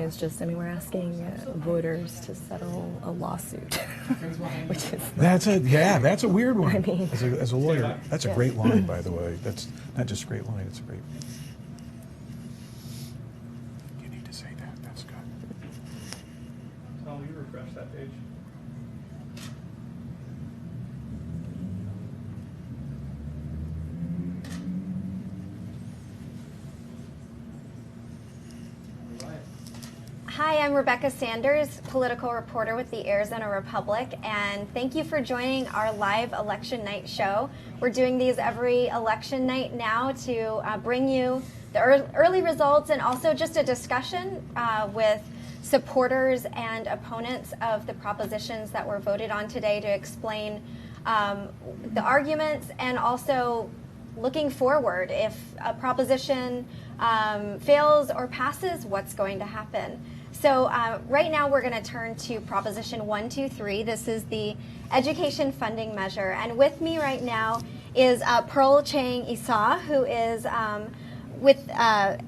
is just, we're asking voters to settle a lawsuit, which is... That's a weird one. I mean, as a lawyer, that's a great line, by the way. That's not just a great line, it's a great... You need to say that, that's good. Tom, will you refresh that page? Hi, I'm Rebecca Sanders, political reporter with the Arizona Republic, and thank you for joining our live election night show. We're doing these every election night now to bring you the early results and also just a discussion with supporters and opponents of the propositions that were voted on today to explain the arguments and also looking forward. If a proposition fails or passes, what's going to happen? So right now we're going to turn to Proposition 123. This is the education funding measure. And with me right now is Pearl Chang Isa, who is with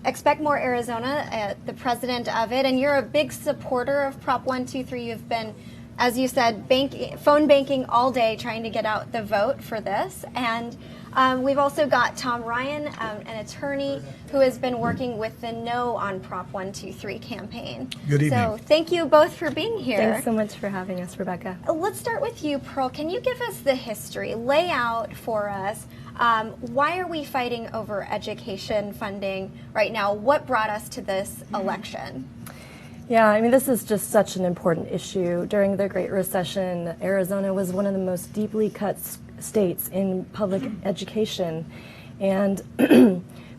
Expect More Arizona, the president of it. And you're a big supporter of Prop 123. You've been, as you said, phone banking all day trying to get out the vote for this. And we've also got Tom Ryan, an attorney who has been working with the No on Prop 123 campaign. Good evening. So thank you both for being here. Thanks so much for having us, Rebecca. Let's start with you, Pearl. Can you give us the history, lay out for us, why are we fighting over education funding right now? What brought us to this election? Yeah, this is just such an important issue. During the Great Recession, Arizona was one of the most deeply cut states in public education, and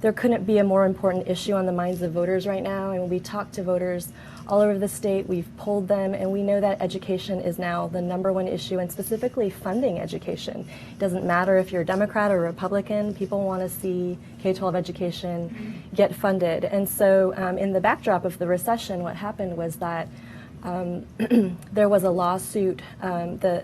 there couldn't be a more important issue on the minds of voters right now. And we talked to voters all over the state, we've polled them, and we know that education is now the #1 issue, and specifically funding education. It doesn't matter if you're a Democrat or Republican, people want to see K-12 education get funded. And so in the backdrop of the recession, what happened was that there was a lawsuit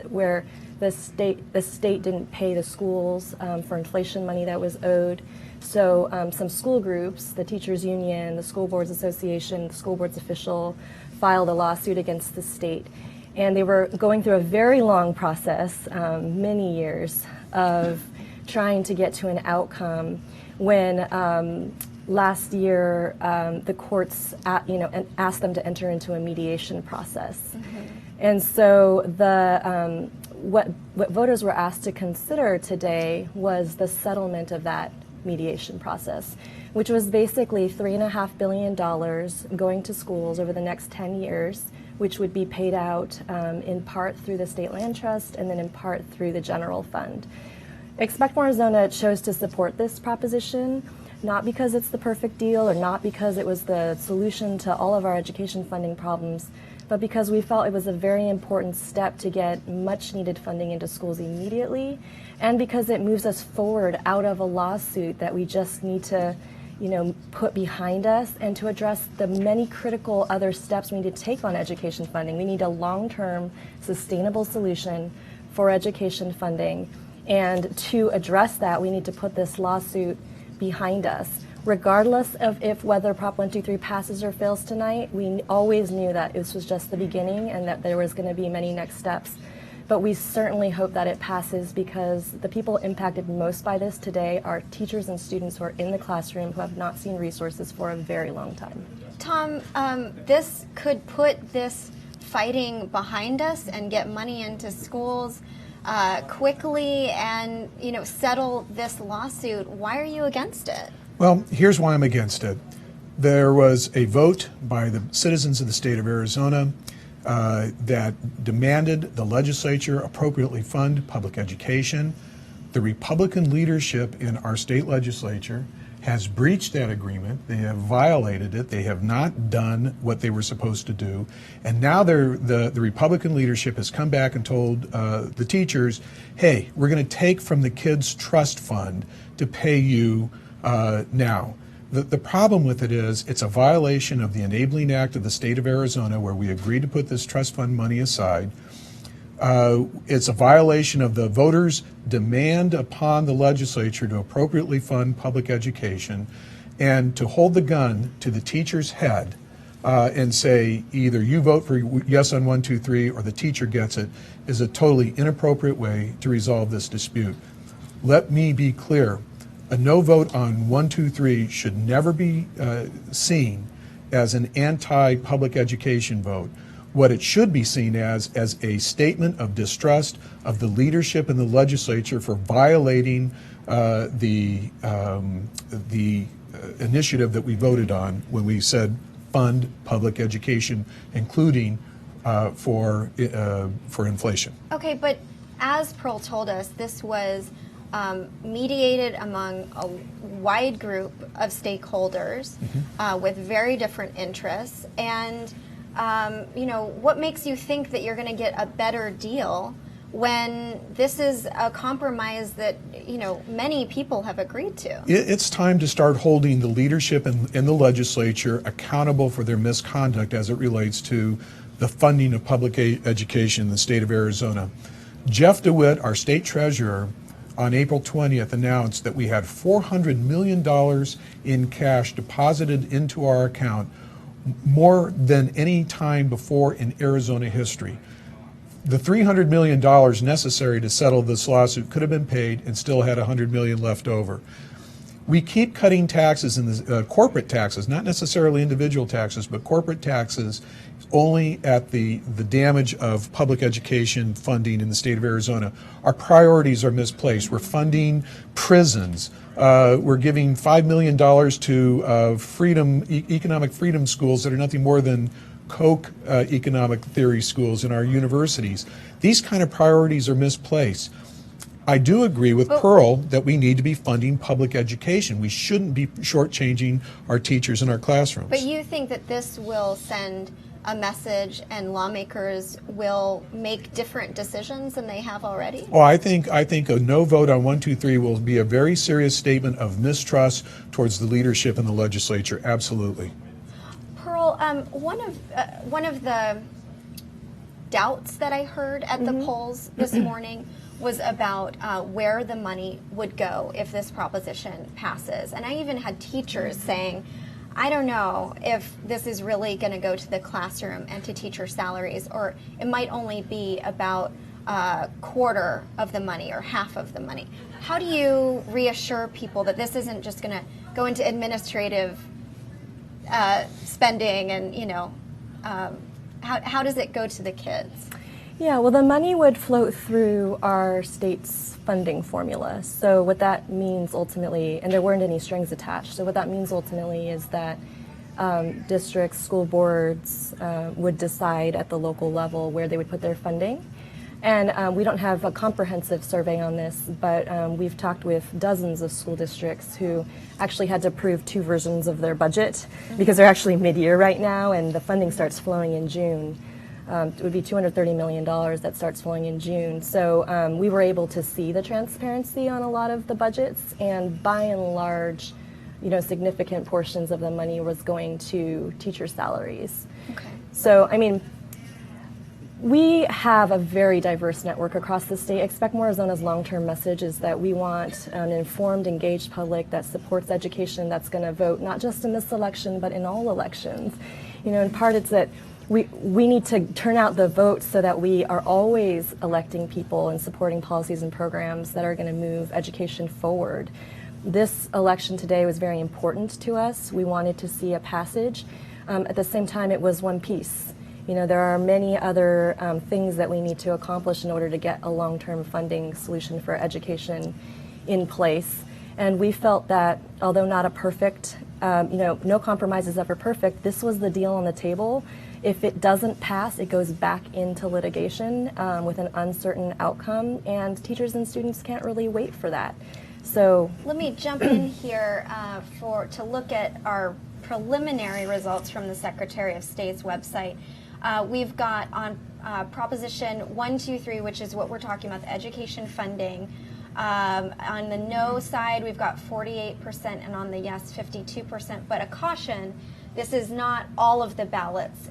where the state didn't pay the schools for inflation money that was owed. So some school groups, the Teachers Union, the School Boards Association, the School Boards Official, filed a lawsuit against the state. And they were going through a very long process, many years, of trying to get to an outcome when last year the courts asked them to enter into a mediation process. Mm-hmm. And so what voters were asked to consider today was the settlement of that mediation process, which was basically $3.5 billion going to schools over the next 10 years, which would be paid out in part through the State Land Trust and then in part through the general fund. Expect More Arizona chose to support this proposition, not because it's the perfect deal or not because it was the solution to all of our education funding problems, but because we felt it was a very important step to get much needed funding into schools immediately, and because it moves us forward out of a lawsuit that we just need to put behind us and to address the many critical other steps we need to take on education funding. We need a long-term sustainable solution for education funding, and to address that we need to put this lawsuit behind us. Regardless of whether Prop 123 passes or fails tonight, we always knew that this was just the beginning and that there was going to be many next steps. But we certainly hope that it passes, because the people impacted most by this today are teachers and students who are in the classroom who have not seen resources for a very long time. Tom, this could put this fighting behind us and get money into schools quickly and settle this lawsuit. Why are you against it? Well, here's why I'm against it. There was a vote by the citizens of the state of Arizona that demanded the legislature appropriately fund public education. The Republican leadership in our state legislature has breached that agreement. They have violated it. They have not done what they were supposed to do. And now the Republican leadership has come back and told the teachers, hey, we're going to take from the kids' trust fund to pay you now. The problem with it is it's a violation of the Enabling Act of the state of Arizona, where we agreed to put this trust fund money aside. It's a violation of the voters' demand upon the legislature to appropriately fund public education, and to hold the gun to the teacher's head and say either you vote for yes on 1, 2, 3 or the teacher gets it is a totally inappropriate way to resolve this dispute. Let me be clear. A no vote on 1, 2, 3 should never be seen as an anti-public education vote. What it should be seen as a statement of distrust of the leadership in the legislature for violating the initiative that we voted on when we said fund public education, including for inflation. Okay, but as Pearl told us, this was mediated among a wide group of stakeholders with very different interests. And, what makes you think that you're going to get a better deal when this is a compromise that, many people have agreed to? It's time to start holding the leadership in the legislature accountable for their misconduct as it relates to the funding of public education in the state of Arizona. Jeff DeWitt, our state treasurer, on April 20th announced that we had $400 million in cash deposited into our account, more than any time before in Arizona history. The $300 million necessary to settle this lawsuit could have been paid and still had $100 million left over. We keep cutting taxes in the corporate taxes, not necessarily individual taxes, but corporate taxes, only at the damage of public education funding in the state of Arizona. Our priorities are misplaced. We're funding prisons. We're giving $5 million to economic freedom schools that are nothing more than Koch economic theory schools in our universities. These kind of priorities are misplaced. I do agree with Pearl that we need to be funding public education. We shouldn't be shortchanging our teachers in our classrooms. But you think that this will send a message and lawmakers will make different decisions than they have already? Well, I think a no vote on 1, 2, 3 will be a very serious statement of mistrust towards the leadership in the legislature. Absolutely. Pearl, one of the doubts that I heard at the polls this morning was about where the money would go if this proposition passes. And I even had teachers saying, I don't know if this is really going to go to the classroom and to teacher salaries, or it might only be about a quarter of the money or half of the money. How do you reassure people that this isn't just going to go into administrative spending and, how does it go to the kids? Yeah, well, the money would float through our state's funding formula. So what that means ultimately, and there weren't any strings attached, so what that means ultimately is that districts, school boards would decide at the local level where they would put their funding. And we don't have a comprehensive survey on this, but we've talked with dozens of school districts who actually had to approve 2 versions of their budget because they're actually mid-year right now, and the funding starts flowing in June. It would be $230 million that starts flowing in June. So we were able to see the transparency on a lot of the budgets, and by and large, significant portions of the money was going to teacher salaries. Okay. So, I mean, we have a very diverse network across the state. Expect More Arizona's long-term message is that we want an informed, engaged public that supports education, that's going to vote not just in this election, but in all elections. In part it's that we need to turn out the vote so that we are always electing people and supporting policies and programs that are going to move education forward. This election today was very important to us. We wanted to see a passage. At the same time, it was one piece. There are many other things that we need to accomplish in order to get a long-term funding solution for education in place. And we felt that, although not a perfect, no compromise is ever perfect, this was the deal on the table. If it doesn't pass, it goes back into litigation with an uncertain outcome, and teachers and students can't really wait for that. So let me jump in here to look at our preliminary results from the Secretary of State's website. We've got on Proposition 123, which is what we're talking about, the education funding. On the no side, we've got 48%, and on the yes, 52%. But a caution, this is not all of the ballots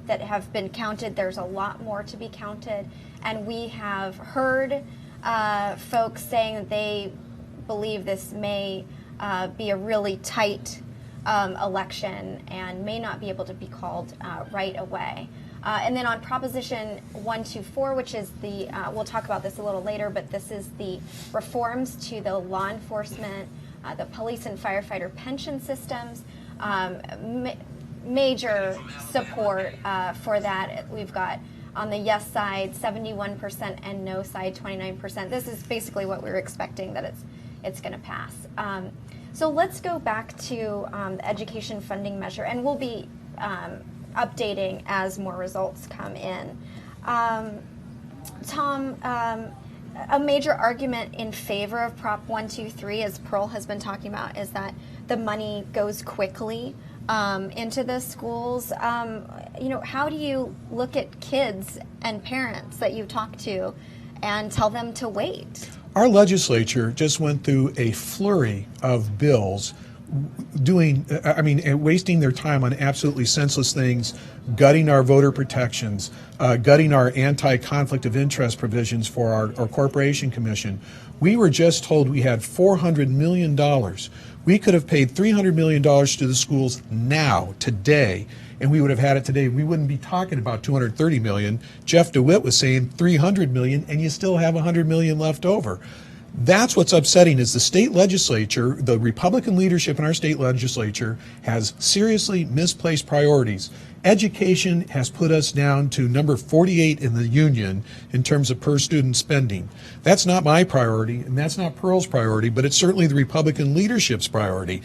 that have been counted. There's a lot more to be counted. And we have heard folks saying that they believe this may be a really tight election and may not be able to be called right away. And then on Proposition 124, which is the, we'll talk about this a little later, but this is the reforms to the law enforcement, the police and firefighter pension systems. Major support for that. We've got on the yes side 71% and no side 29%. This is basically what we were expecting, that it's going to pass. So let's go back to the education funding measure, and we'll be updating as more results come in. Tom, a major argument in favor of Prop 123, as Pearl has been talking about, is that the money goes quickly into the schools. How do you look at kids and parents that you talk to and tell them to wait? Our legislature just went through a flurry of bills wasting their time on absolutely senseless things, gutting our voter protections, gutting our anti-conflict of interest provisions for our corporation commission. We were just told we had $400 million. We could have paid $300 million to the schools now, today, and we would have had it today. We wouldn't be talking about $230 million. Jeff DeWitt was saying $300 million, and you still have $100 million left over. That's what's upsetting, is the state legislature, the Republican leadership in our state legislature, has seriously misplaced priorities. Education has put us down to number 48 in the union in terms of per student spending. That's not my priority, and that's not Pearl's priority, but it's certainly the Republican leadership's priority.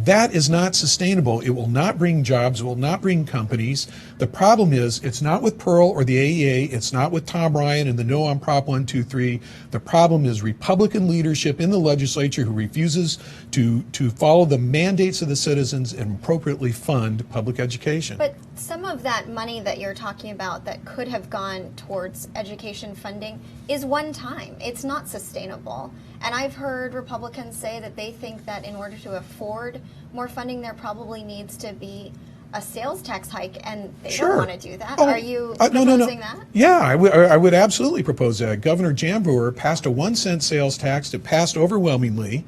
That is not sustainable. It will not bring jobs. It will not bring companies. The problem is, it's not with Pearl or the AEA. It's not with Tom Ryan and the no on Prop 123. The problem is Republican leadership in the legislature who refuses to follow the mandates of the citizens and appropriately fund public education. But some of that money that you're talking about that could have gone towards education funding is one time. It's not sustainable. And I've heard Republicans say that they think that in order to afford more funding, there probably needs to be a sales tax hike, and they don't want to do that. Are you proposing that? Yeah, I would absolutely propose that. Governor Jambuer passed a 1-cent sales tax that passed overwhelmingly,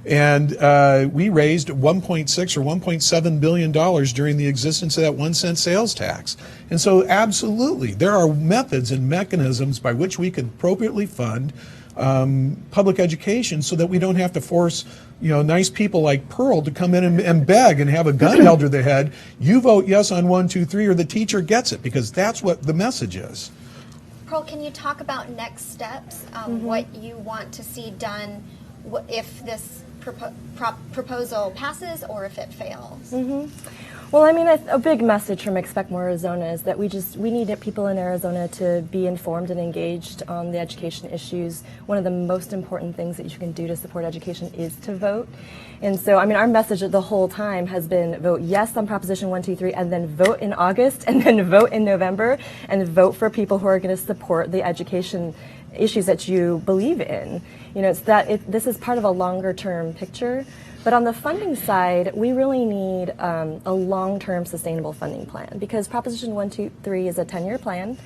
and we raised $1.6 or $1.7 billion during the existence of that 1-cent sales tax. And so absolutely, there are methods and mechanisms by which we could appropriately fund public education so that we don't have to force nice people like Pearl to come in and beg and have a gun held to their head. You vote yes on 1, 2, 3 or the teacher gets it, because that's what the message is. Pearl, can you talk about next steps, what you want to see done if this proposal passes or if it fails? Well, a big message from Expect More Arizona is that we need people in Arizona to be informed and engaged on the education issues. One of the most important things that you can do to support education is to vote. And so, our message the whole time has been vote yes on Proposition 123, and then vote in August, and then vote in November, and vote for people who are going to support the education issues that you believe in. This is part of a longer term picture. But on the funding side, we really need a long-term sustainable funding plan, because Proposition 123 is a 10-year plan.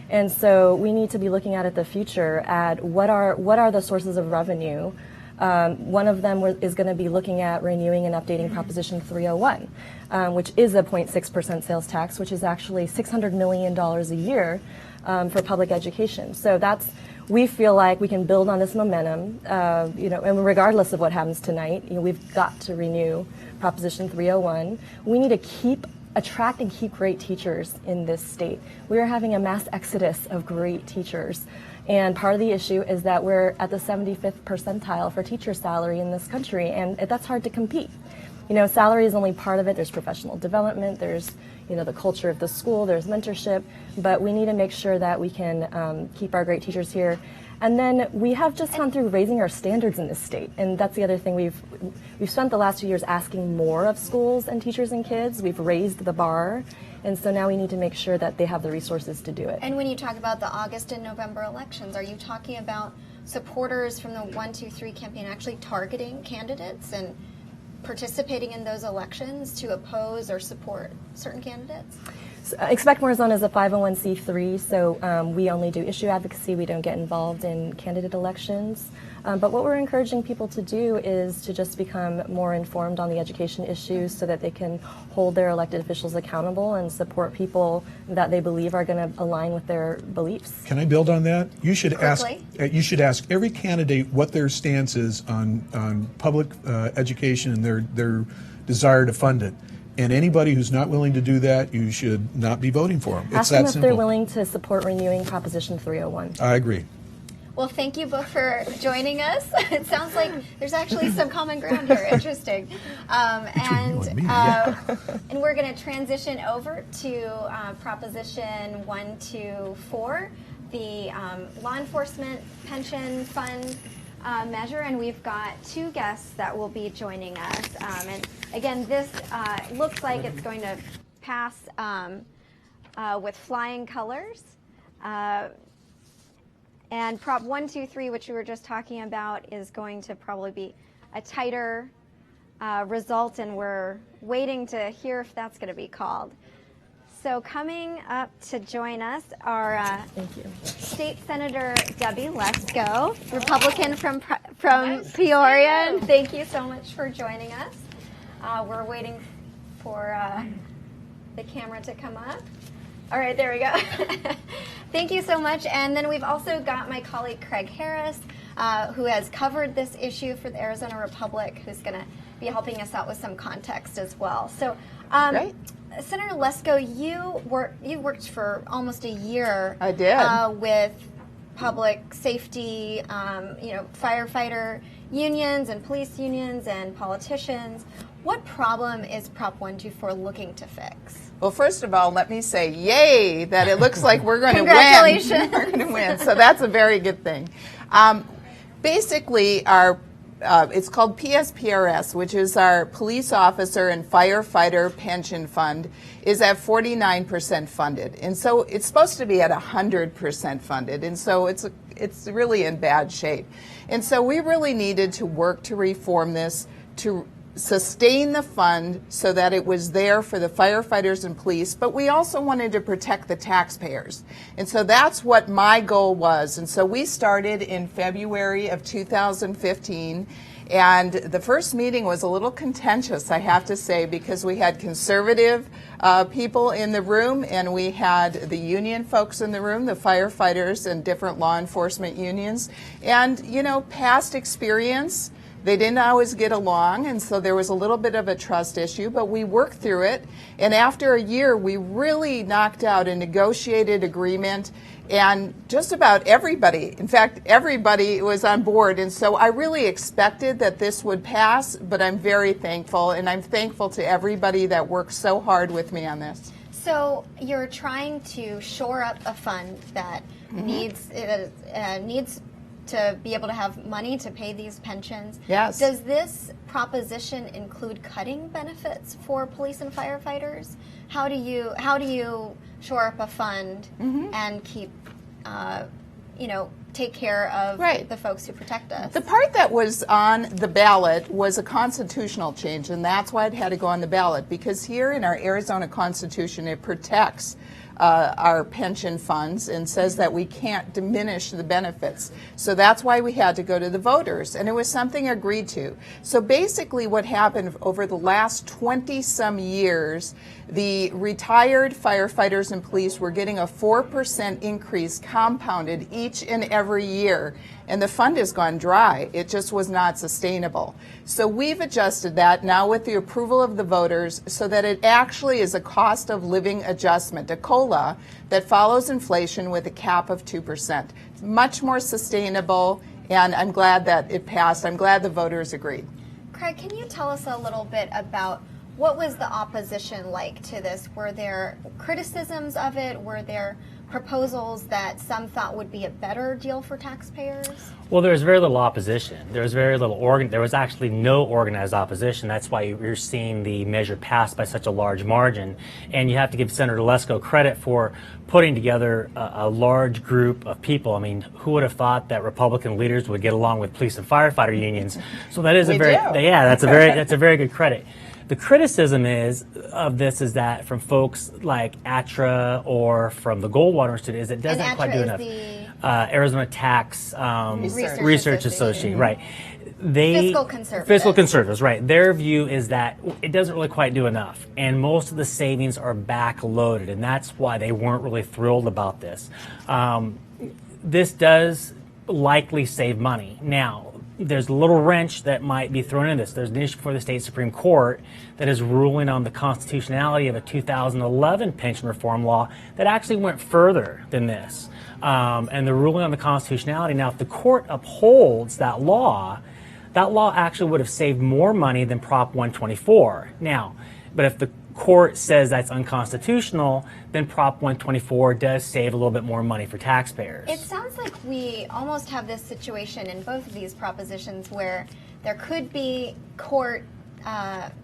And so we need to be looking at the future at what are the sources of revenue. One of them is going to be looking at renewing and updating Proposition 301, which is a 0.6% sales tax, which is actually $600 million a year for public education. So we feel like we can build on this momentum, and regardless of what happens tonight, we've got to renew Proposition 301. We need to attract and keep great teachers in this state. We are having a mass exodus of great teachers. And part of the issue is that we're at the 75th percentile for teacher salary in this country, and that's hard to compete. Salary is only part of it. There's professional development, there's the culture of the school, there's mentorship, but we need to make sure that we can keep our great teachers here. And then we have just gone through raising our standards in this state, and that's the other thing. We've spent the last few years asking more of schools and teachers and kids. We've raised the bar, and so now we need to make sure that they have the resources to do it. And when you talk about the August and November elections, are you talking about supporters from the 123 campaign actually targeting candidates and participating in those elections to oppose or support certain candidates? Expect More Arizona is a 501c3, so we only do issue advocacy. We don't get involved in candidate elections. But what we're encouraging people to do is to just become more informed on the education issues so that they can hold their elected officials accountable and support people that they believe are going to align with their beliefs. Can I build on that? You should Quickly. ask every candidate what their stance is on public education and their desire to fund it. And anybody who's not willing to do that, you should not be voting for them. It's Ask them that if simple. they're willing to support renewing Proposition 301. I agree. Well, thank you both for joining us. It sounds like there's actually some common ground here. Interesting. Between you and me, yeah. And we're going to transition over to Proposition 124, the law enforcement pension fund measure, and we've got two guests that will be joining us. And again, this looks like it's going to pass with flying colors. And Prop 123, which we were just talking about, is going to probably be a tighter result, and we're waiting to hear if that's going to be called. So coming up to join us are State Senator Debbie Lesko, Republican from Peoria, and thank you so much for joining us. We're waiting for the camera to come up. All right, there we go. Thank you so much. And then we've also got my colleague Craig Harris, who has covered this issue for the Arizona Republic, who's going to be helping us out with some context as well. So, Great. Senator Lesko, you worked for almost a year. I did. With public safety, firefighter unions and police unions and politicians. What problem is Prop 124 looking to fix? Well, first of all, let me say, yay, that it looks like we're going to win. Congratulations. We're going to win. So that's a very good thing. Basically, it's called PSPRS, which is our Police Officer and Firefighter Pension Fund, is at 49% funded. And so it's supposed to be at 100% funded. And so it's really in bad shape. And so we really needed to work to reform this, to sustain the fund so that it was there for the firefighters and police, but we also wanted to protect the taxpayers. And so that's what my goal was. And so we started in February of 2015, and the first meeting was a little contentious, I have to say, because we had conservative people in the room, and we had the union folks in the room, the firefighters and different law enforcement unions. And, past experience, they didn't always get along, and so there was a little bit of a trust issue, but we worked through it. And after a year, we really knocked out a negotiated agreement, and just about everybody, in fact, everybody was on board. And so I really expected that this would pass, but I'm very thankful, and I'm thankful to everybody that worked so hard with me on this. So you're trying to shore up a fund that needs to be able to have money to pay these pensions. Yes. Does this proposition include cutting benefits for police and firefighters? How do you shore up a fund and keep, take care of the folks who protect us? The part that was on the ballot was a constitutional change, and that's why it had to go on the ballot, because here in our Arizona Constitution, it protects our pension funds and says that we can't diminish the benefits. So that's why we had to go to the voters, and it was something agreed to. So basically what happened over the last 20-some years, the retired firefighters and police were getting a 4% increase compounded each and every year, and the fund has gone dry. It just was not sustainable. So we've adjusted that now with the approval of the voters so that it actually is a cost of living adjustment, a COLA, that follows inflation with a cap of 2%. It's much more sustainable, and I'm glad that it passed. I'm glad the voters agreed. Craig, can you tell us a little bit about what was the opposition like to this? Were there criticisms of it? Were there proposals that some thought would be a better deal for taxpayers? Well, there was very little opposition. There was very little there was actually no organized opposition. That's why you're seeing the measure passed by such a large margin. And you have to give Senator Lesko credit for putting together a large group of people. I mean, who would have thought that Republican leaders would get along with police and firefighter unions? So that is that's a very good credit. The criticism of this is that from folks like ATRA or from the Goldwater Institute is it doesn't quite do enough. Arizona Tax Research Association, right? Fiscal conservatives. Fiscal conservatives, right. Their view is that it doesn't really quite do enough, and most of the savings are back-loaded, and that's why they weren't really thrilled about this. This does likely save money. Now, there's a little wrench that might be thrown in this. There's an issue before the state Supreme Court that is ruling on the constitutionality of a 2011 pension reform law that actually went further than this. And the ruling on the constitutionality, now if the court upholds that law actually would have saved more money than Prop 124. Now, but if the court says that's unconstitutional, then Prop 124 does save a little bit more money for taxpayers. It sounds like we almost have this situation in both of these propositions where there could be court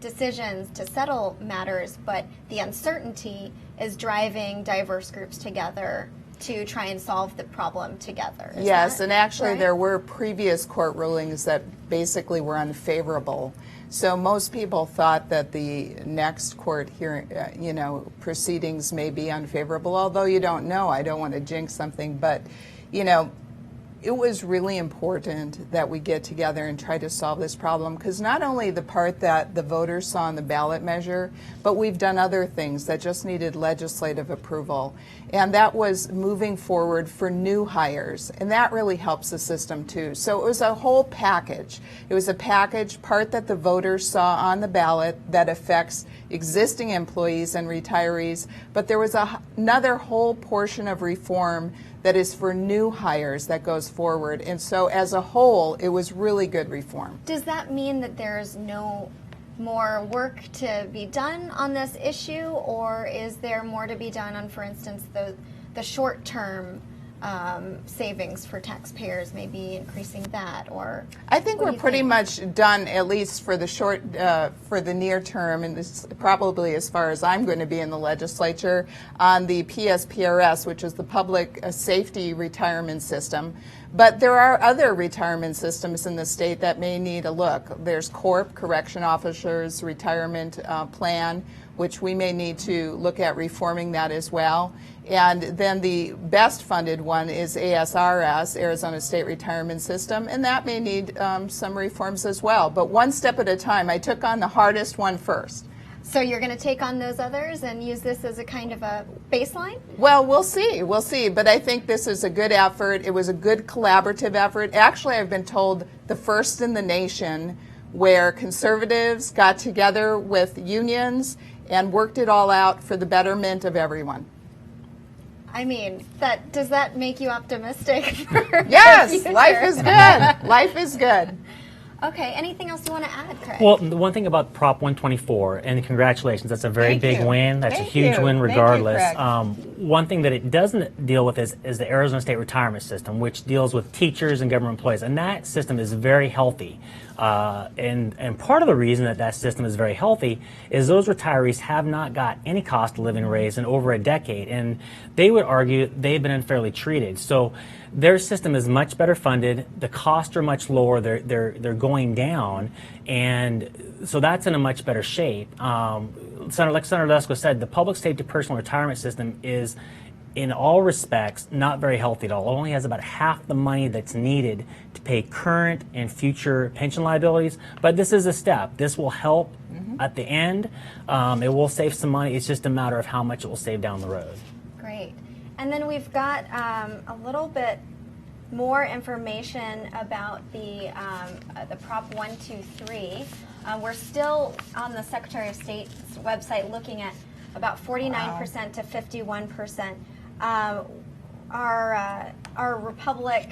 decisions to settle matters, but the uncertainty is driving diverse groups together to try and solve the problem together. Yes, and actually right? there were previous court rulings that basically were unfavorable. So most people thought that the next court hearing, proceedings may be unfavorable, although you don't know. I don't want to jinx something, but, it was really important that we get together and try to solve this problem, because not only the part that the voters saw in the ballot measure, but we've done other things that just needed legislative approval. And that was moving forward for new hires, and that really helps the system too. So it was a whole package. It was a package part that the voters saw on the ballot that affects existing employees and retirees, but there was another whole portion of reform that is for new hires that goes forward. And so as a whole, it was really good reform. Does that mean that there's no more work to be done on this issue, or is there more to be done on, for instance, the short-term savings for taxpayers, maybe increasing that, or? I think we're pretty much done, at least for the for the near term, and this is probably as far as I'm going to be in the legislature, on the PSPRS, which is the Public Safety Retirement System. But there are other retirement systems in the state that may need a look. There's CORP, Correction Officers Retirement Plan, which we may need to look at reforming that as well. And then the best funded one is ASRS, Arizona State Retirement System, and that may need some reforms as well. But one step at a time. I took on the hardest one first. So you're going to take on those others and use this as a kind of a baseline? Well, we'll see. We'll see. But I think this is a good effort. It was a good collaborative effort. Actually, I've been told the first in the nation where conservatives got together with unions and worked it all out for the betterment of everyone. I mean, does that make you optimistic for Yes, the future? life is good. Life is good. Okay, anything else you want to add, Craig? Well, the one thing about Prop 124, and congratulations, that's a very Thank big you. win. That's Thank a huge you. win Thank you, regardless. Craig. One thing that it doesn't deal with is the Arizona State Retirement System, which deals with teachers and government employees, and that system is very healthy. And part of the reason that system is very healthy is those retirees have not got any cost of living raise in over a decade, and they would argue they've been unfairly treated. So their system is much better funded. The costs are much lower. They're going down, and so that's in a much better shape. Like Senator Lesko said, the public safety personal retirement system is, in all respects, not very healthy at all. It only has about half the money that's needed to pay current and future pension liabilities. But this is a step. This will help at the end. It will save some money. It's just a matter of how much it will save down the road. Great. And then we've got a little bit more information about the Prop 123. We're still on the Secretary of State's website looking at about 49% to 51%. Our Republic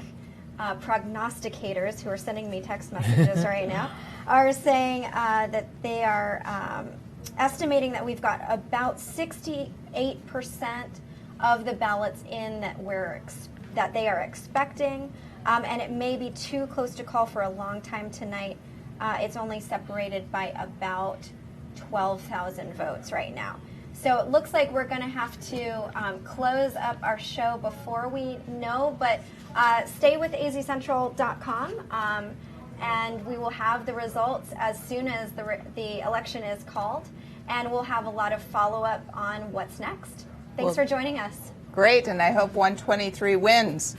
prognosticators, who are sending me text messages right now, are saying that they are estimating that we've got about 68% of the ballots in that they are expecting, and it may be too close to call for a long time tonight. It's only separated by about 12,000 votes right now. So it looks like we're going to have to close up our show before we know, but stay with azcentral.com and we will have the results as soon as the election is called, and we'll have a lot of follow-up on what's next. Thanks for joining us. Great, and I hope 123 wins.